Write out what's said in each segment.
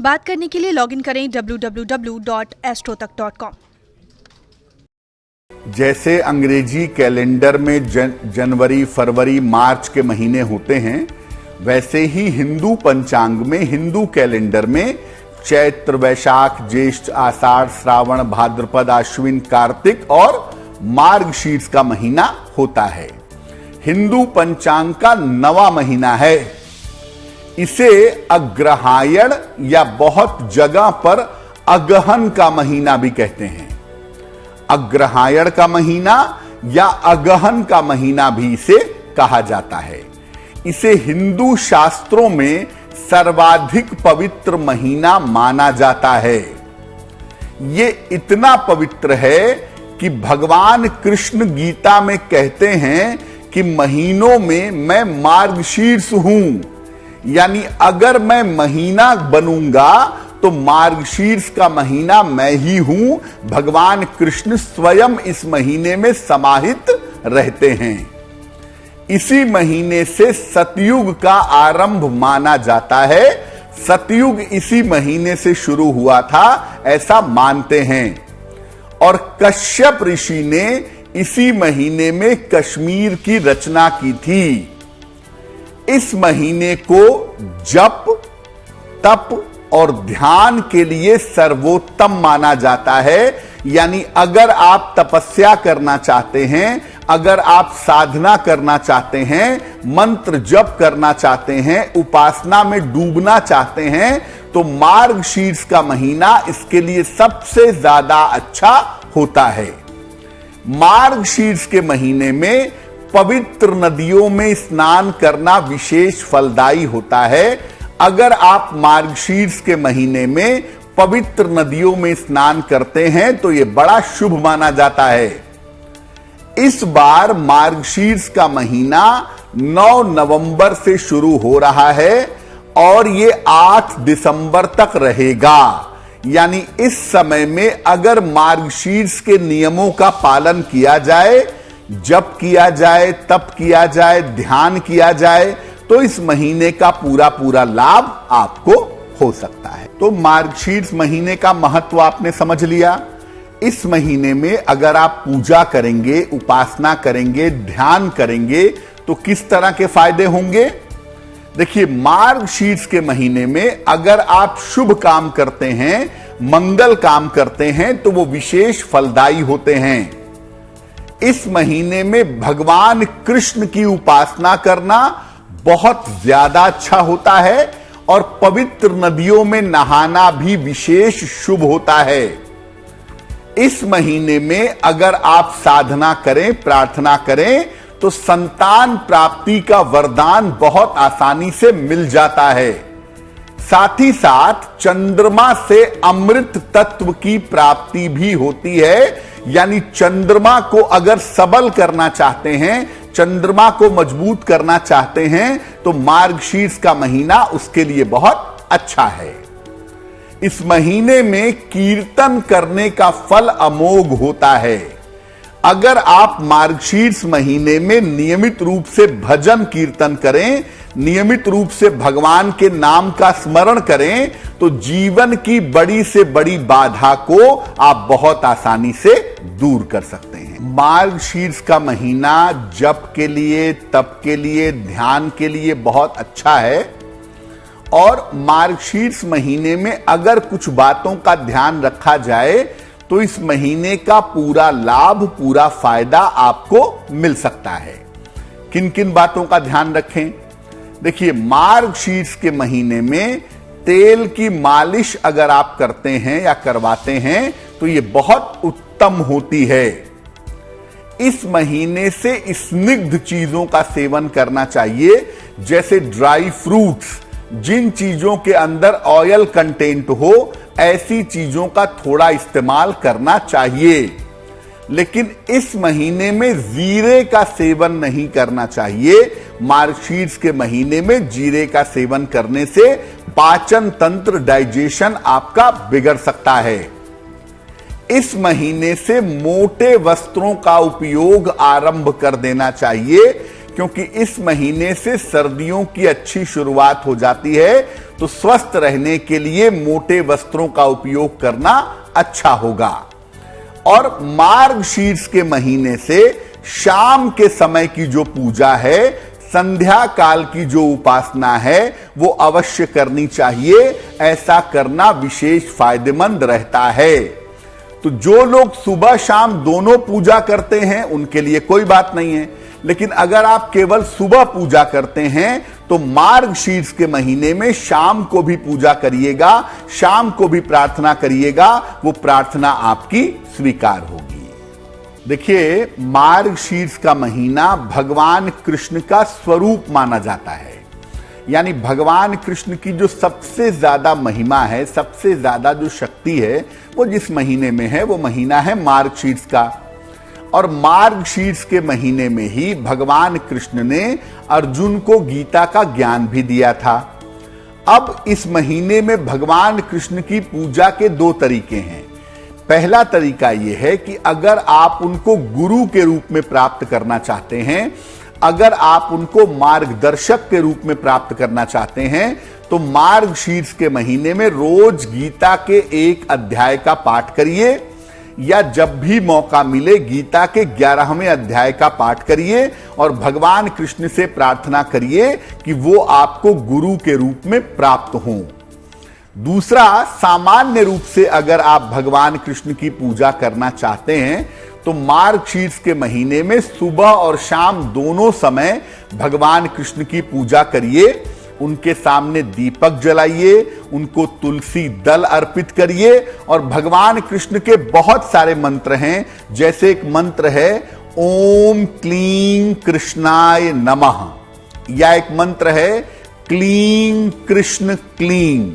बात करने के लिए लॉगिन करें www.astrotak.com। जैसे अंग्रेजी कैलेंडर में जनवरी, फरवरी, मार्च के महीने होते हैं, वैसे ही हिंदू पंचांग में, हिंदू कैलेंडर में चैत्र, वैशाख, ज्येष्ठ, आषाढ़, श्रावण, भाद्रपद, आश्विन, कार्तिक और मार्गशीर्ष का महीना होता है। हिंदू पंचांग का 9वां महीना है। इसे अग्रहायण या बहुत जगह पर अगहन का महीना भी कहते हैं। अग्रहायण का महीना या अगहन का महीना भी इसे कहा जाता है। इसे हिंदू शास्त्रों में सर्वाधिक पवित्र महीना माना जाता है। ये इतना पवित्र है कि भगवान कृष्ण गीता में कहते हैं कि महीनों में मैं मार्गशीर्ष हूं, यानी अगर मैं महीना बनूंगा तो मार्गशीर्ष का महीना मैं ही हूं। भगवान कृष्ण स्वयं इस महीने में समाहित रहते हैं। इसी महीने से सतयुग का आरंभ माना जाता है। सतयुग इसी महीने से शुरू हुआ था, ऐसा मानते हैं। और कश्यप ऋषि ने इसी महीने में कश्मीर की रचना की थी। इस महीने को जप, तप और ध्यान के लिए सर्वोत्तम माना जाता है। यानी अगर आप तपस्या करना चाहते हैं, अगर आप साधना करना चाहते हैं, मंत्र जप करना चाहते हैं, उपासना में डूबना चाहते हैं, तो मार्गशीर्ष का महीना इसके लिए सबसे ज्यादा अच्छा होता है। मार्गशीर्ष के महीने में पवित्र नदियों में स्नान करना विशेष फलदायी होता है। अगर आप मार्गशीर्ष के महीने में पवित्र नदियों में स्नान करते हैं तो यह बड़ा शुभ माना जाता है। इस बार मार्गशीर्ष का महीना 9 नवंबर से शुरू हो रहा है और यह 8 दिसंबर तक रहेगा। यानी इस समय में अगर मार्गशीर्ष के नियमों का पालन किया जाए, जप किया जाए, तप किया जाए, ध्यान किया जाए, तो इस महीने का पूरा लाभ आपको हो सकता है। तो मार्गशीर्ष महीने का महत्व आपने समझ लिया। इस महीने में अगर आप पूजा करेंगे, उपासना करेंगे, ध्यान करेंगे तो किस तरह के फायदे होंगे? देखिए, मार्गशीर्ष के महीने में अगर आप शुभ काम करते हैं, मंगल काम करते हैं, तो वो विशेष फलदायी होते हैं। इस महीने में भगवान कृष्ण की उपासना करना बहुत ज्यादा अच्छा होता है और पवित्र नदियों में नहाना भी विशेष शुभ होता है। इस महीने में अगर आप साधना करें, प्रार्थना करें, तो संतान प्राप्ति का वरदान बहुत आसानी से मिल जाता है। साथ ही साथ चंद्रमा से अमृत तत्व की प्राप्ति भी होती है। यानी चंद्रमा को अगर सबल करना चाहते हैं, चंद्रमा को मजबूत करना चाहते हैं, तो मार्गशीर्ष का महीना उसके लिए बहुत अच्छा है। इस महीने में कीर्तन करने का फल अमोघ होता है। अगर आप मार्गशीर्ष महीने में नियमित रूप से भजन कीर्तन करें, नियमित रूप से भगवान के नाम का स्मरण करें, तो जीवन की बड़ी से बड़ी बाधा को आप बहुत आसानी से दूर कर सकते हैं। मार्गशीर्ष का महीना जप के लिए, तप के लिए, ध्यान के लिए बहुत अच्छा है। और मार्गशीर्ष महीने में अगर कुछ बातों का ध्यान रखा जाए तो इस महीने का पूरा लाभ, पूरा फायदा आपको मिल सकता है। किन किन बातों का ध्यान रखें? देखिए, मार्गशीर्ष के महीने में तेल की मालिश अगर आप करते हैं या करवाते हैं तो ये बहुत उत्तम होती है। इस महीने से स्निग्ध चीजों का सेवन करना चाहिए, जैसे ड्राई फ्रूट्स। जिन चीजों के अंदर ऑयल कंटेंट हो, ऐसी चीजों का थोड़ा इस्तेमाल करना चाहिए। लेकिन इस महीने में जीरे का सेवन नहीं करना चाहिए। मार्गशीर्ष के महीने में जीरे का सेवन करने से पाचन तंत्र, डाइजेशन आपका बिगड़ सकता है। इस महीने से मोटे वस्त्रों का उपयोग आरंभ कर देना चाहिए, क्योंकि इस महीने से सर्दियों की अच्छी शुरुआत हो जाती है। तो स्वस्थ रहने के लिए मोटे वस्त्रों का उपयोग करना अच्छा होगा। और मार्गशीर्ष के महीने से शाम के समय की जो पूजा है, संध्या काल की जो उपासना है, वो अवश्य करनी चाहिए। ऐसा करना विशेष फायदेमंद रहता है। तो जो लोग सुबह शाम दोनों पूजा करते हैं उनके लिए कोई बात नहीं है, लेकिन अगर आप केवल सुबह पूजा करते हैं तो मार्गशीर्ष के महीने में शाम को भी पूजा करिएगा, शाम को भी प्रार्थना करिएगा, वो प्रार्थना आपकी स्वीकार होगी। देखिए, मार्गशीर्ष का महीना भगवान कृष्ण का स्वरूप माना जाता है। यानी भगवान कृष्ण की जो सबसे ज्यादा महिमा है, सबसे ज्यादा जो शक्ति है, वो जिस महीने में है वो महीना है मार्गशीर्ष का। और मार्गशीर्ष के महीने में ही भगवान कृष्ण ने अर्जुन को गीता का ज्ञान भी दिया था। अब इस महीने में भगवान कृष्ण की पूजा के दो तरीके हैं। पहला तरीका यह है कि अगर आप उनको गुरु के रूप में प्राप्त करना चाहते हैं, अगर आप उनको मार्गदर्शक के रूप में प्राप्त करना चाहते हैं, तो मार्गशीर्ष के महीने में रोज गीता के एक अध्याय का पाठ करिए, या जब भी मौका मिले गीता के 11वें अध्याय का पाठ करिए और भगवान कृष्ण से प्रार्थना करिए कि वो आपको गुरु के रूप में प्राप्त हों। दूसरा, सामान्य रूप से अगर आप भगवान कृष्ण की पूजा करना चाहते हैं तो मार्गशीर्ष के महीने में सुबह और शाम दोनों समय भगवान कृष्ण की पूजा करिए। उनके सामने दीपक जलाइए, उनको तुलसी दल अर्पित करिए और भगवान कृष्ण के बहुत सारे मंत्र हैं। जैसे एक मंत्र है ओम क्लीं कृष्णाय नमः, या एक मंत्र है क्लीं कृष्ण क्लीं,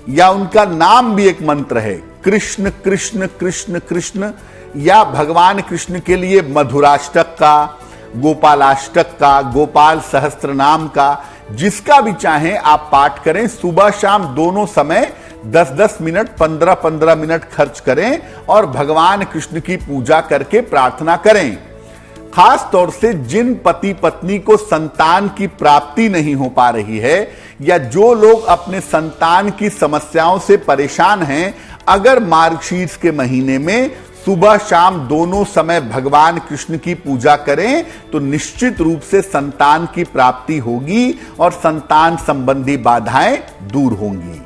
या उनका नाम भी एक मंत्र है कृष्ण कृष्ण कृष्ण कृष्ण, या भगवान कृष्ण के लिए मधुराष्टक का, गोपालाष्टक का, गोपाल सहस्त्र नाम का, जिसका भी चाहें आप पाठ करें। सुबह शाम दोनों समय 10-10 मिनट, 15-15 मिनट खर्च करें और भगवान कृष्ण की पूजा करके प्रार्थना करें। खास तौर से जिन पति पत्नी को संतान की प्राप्ति नहीं हो पा रही है, या जो लोग अपने संतान की समस्याओं से परेशान हैं, अगर मार्गशीर्ष के महीने में सुबह शाम दोनों समय भगवान कृष्ण की पूजा करें तो निश्चित रूप से संतान की प्राप्ति होगी और संतान संबंधी बाधाएं दूर होंगी।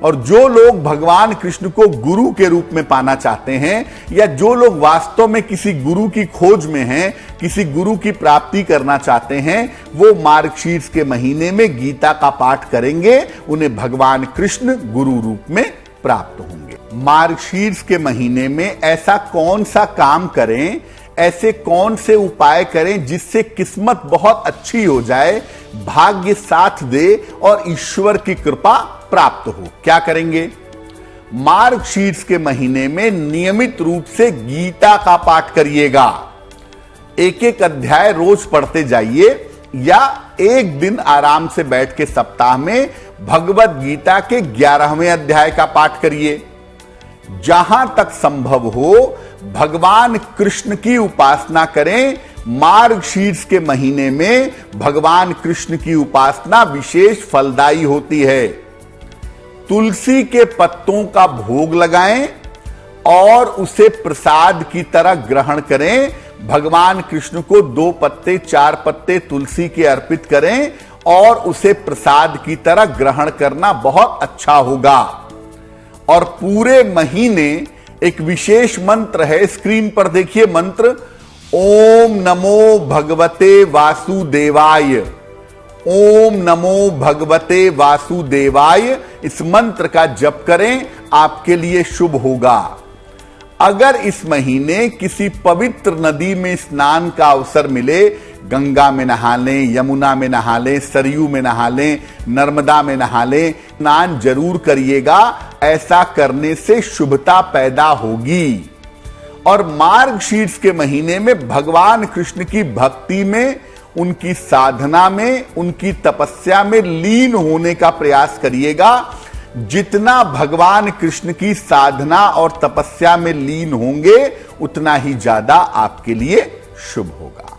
और जो लोग भगवान कृष्ण को गुरु के रूप में पाना चाहते हैं, या जो लोग वास्तव में किसी गुरु की खोज में हैं, किसी गुरु की प्राप्ति करना चाहते हैं, वो मार्गशीर्ष के महीने में गीता का पाठ करेंगे, उन्हें भगवान कृष्ण गुरु रूप में प्राप्त होंगे। मार्गशीर्ष के महीने में ऐसा कौन सा काम करें, ऐसे कौन से उपाय करें जिससे किस्मत बहुत अच्छी हो जाए, भाग्य साथ दे और ईश्वर की कृपा प्राप्त हो? क्या करेंगे? मार्गशीर्ष के महीने में नियमित रूप से गीता का पाठ करिएगा। एक एक अध्याय रोज पढ़ते जाइए, या एक दिन आराम से बैठ के सप्ताह में भगवत गीता के 11वें अध्याय का पाठ करिए। जहां तक संभव हो भगवान कृष्ण की उपासना करें। मार्गशीर्ष के महीने में भगवान कृष्ण की उपासना विशेष फलदायी होती है। तुलसी के पत्तों का भोग लगाएं और उसे प्रसाद की तरह ग्रहण करें। भगवान कृष्ण को 2 पत्ते 4 पत्ते तुलसी के अर्पित करें और उसे प्रसाद की तरह ग्रहण करना बहुत अच्छा होगा। और पूरे महीने एक विशेष मंत्र है, स्क्रीन पर देखिए मंत्र, ओम नमो भगवते वासुदेवाय। ओम नमो भगवते वासुदेवाय, इस मंत्र का जप करें, आपके लिए शुभ होगा। अगर इस महीने किसी पवित्र नदी में स्नान का अवसर मिले, गंगा में नहा लें, यमुना में नहा लें, सरयू में नहा लें, नर्मदा में नहा लें, स्नान जरूर करिएगा। ऐसा करने से शुभता पैदा होगी। और मार्गशीर्ष के महीने में भगवान कृष्ण की भक्ति में, उनकी साधना में, उनकी तपस्या में लीन होने का प्रयास करिएगा। जितना भगवान कृष्ण की साधना और तपस्या में लीन होंगे, उतना ही ज्यादा आपके लिए शुभ होगा।